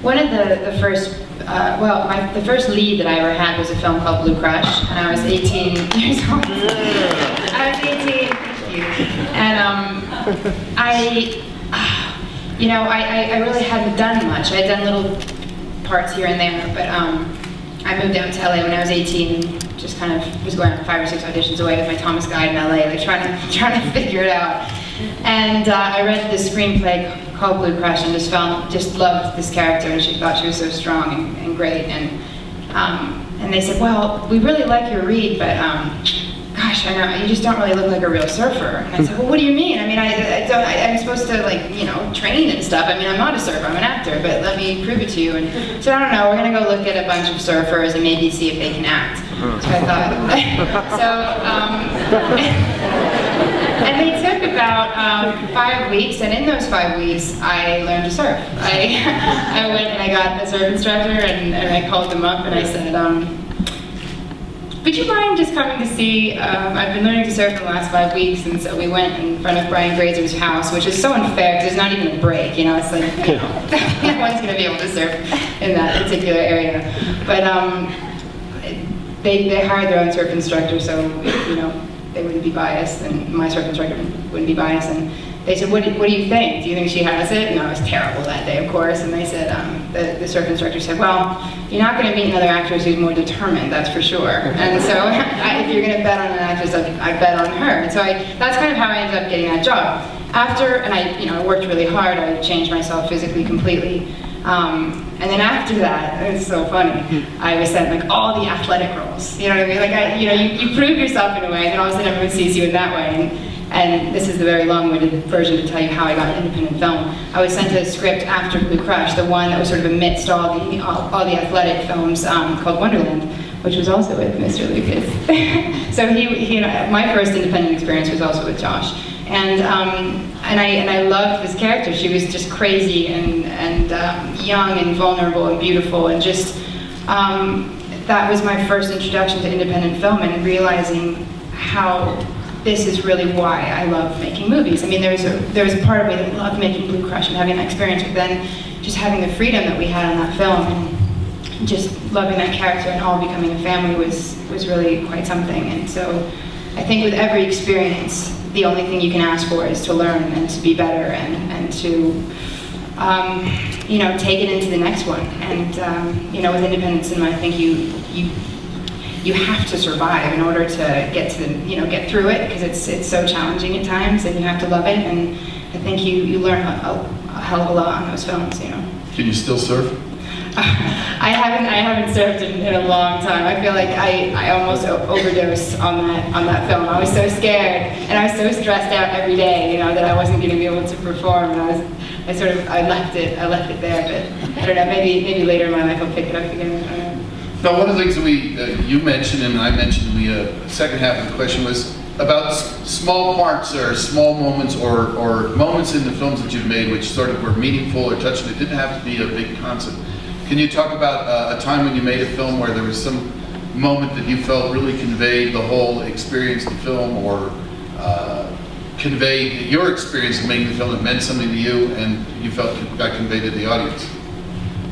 One of the first, the first lead that I ever had was a film called Blue Crush, and I was 18 years old. I was 18, thank you. And I really hadn't done much. I had done little parts here and there, but I moved out to LA when I was 18, and just kind of was going on 5 or 6 auditions away with my Thomas guide in LA, like trying to figure it out. And I read this screenplay called Blue Crush and just loved this character, and she thought she was so strong and great. And they said, well, we really like your read, but gosh, I know you just don't really look like a real surfer. And I said, well, what do you mean? I mean, I'm supposed to, like, you know, train and stuff. I mean, I'm not a surfer, I'm an actor, but let me prove it to you. And so I don't know, we're gonna go look at a bunch of surfers and maybe see if they can act. So I thought, and they took about 5 weeks, and in those 5 weeks, I learned to surf. I went and I got a surf instructor, and I called them up and I said, would you mind just coming to see, I've been learning to surf for the last 5 weeks, and so we went in front of Brian Grazer's house, which is so unfair because there's not even a break, you know, it's like, you know, no one's going to be able to surf in that particular area. But they hired their own surf instructor, so, you know, they wouldn't be biased, and my surf instructor wouldn't be biased, and they said, what do you think? Do you think she has it? And I was terrible that day, of course, and they said, the surf instructor said, well, you're not going to meet another actress who's more determined, that's for sure. And so if you're going to bet on an actress, I bet on her. And so that's kind of how I ended up getting that job. And I worked really hard, I changed myself physically completely. And then after that, it's so funny, I was sent like all the athletic roles. You know what I mean? Like you prove yourself in a way, and then all of a sudden everyone sees you in that way. And this is the very long-winded version to tell you how I got independent film. I was sent a script after Blue Crush, the one that was sort of amidst all the athletic films, called Wonderland, which was also with Mr. Lucas. So my first independent experience was also with Josh. And I loved this character. She was just crazy and young and vulnerable and beautiful, and just that was my first introduction to independent film, and realizing how this is really why I love making movies. I mean, there was a part of me that loved making Blue Crush and having that experience, but then just having the freedom that we had on that film and just loving that character and all becoming a family was really quite something. And so I think with every experience, the only thing you can ask for is to learn and to be better and to take it into the next one. And with independent cinema, I think you have to survive in order to get through it, because it's so challenging at times, and you have to love it. And I think you learn a hell of a lot on those films. You know. Can you still surf? I haven't surfed in a long time. I feel like I almost overdosed on that film. I was so scared, and I was so stressed out every day, that I wasn't going to be able to perform. And I left it there. But I don't know. Maybe later in my life I'll pick it up again. I don't know. Now, one of the things that you mentioned and I mentioned in the second half of the question was about small parts or small moments or moments in the films that you've made which sort of were meaningful or touching. It didn't have to be a big concept. Can you talk about a time when you made a film where there was some moment that you felt really conveyed the whole experience of the film, or conveyed your experience of making the film that meant something to you and you felt got conveyed to the audience?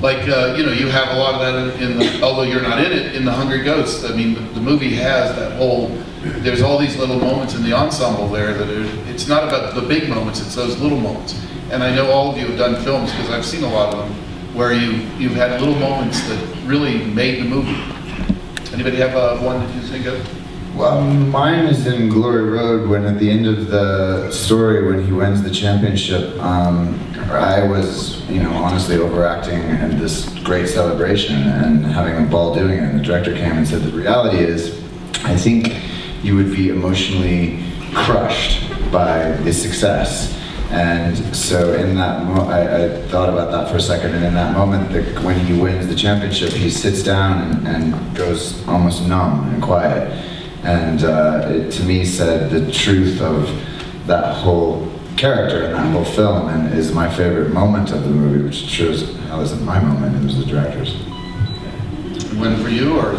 Like, you have a lot of that although you're not in it, in The Hungry Ghost. I mean, the movie has that there's all these little moments in the ensemble there that it's not about the big moments, it's those little moments. And I know all of you have done films, because I've seen a lot of them, where you've had little moments that really made the movie. Anybody have one that you think of? Well, mine is in Glory Road, when at the end of the story, when he wins the championship, I was, honestly overacting in this great celebration and having a ball doing it. And the director came and said, the reality is, I think you would be emotionally crushed by the success. And so in that I thought about that for a second, and in that moment, when he wins the championship, he sits down and goes almost numb and quiet. And it, to me, said the truth of that whole character and that whole film, and is my favorite moment of the movie, which shows how it wasn't my moment, it was the director's. One for you, or?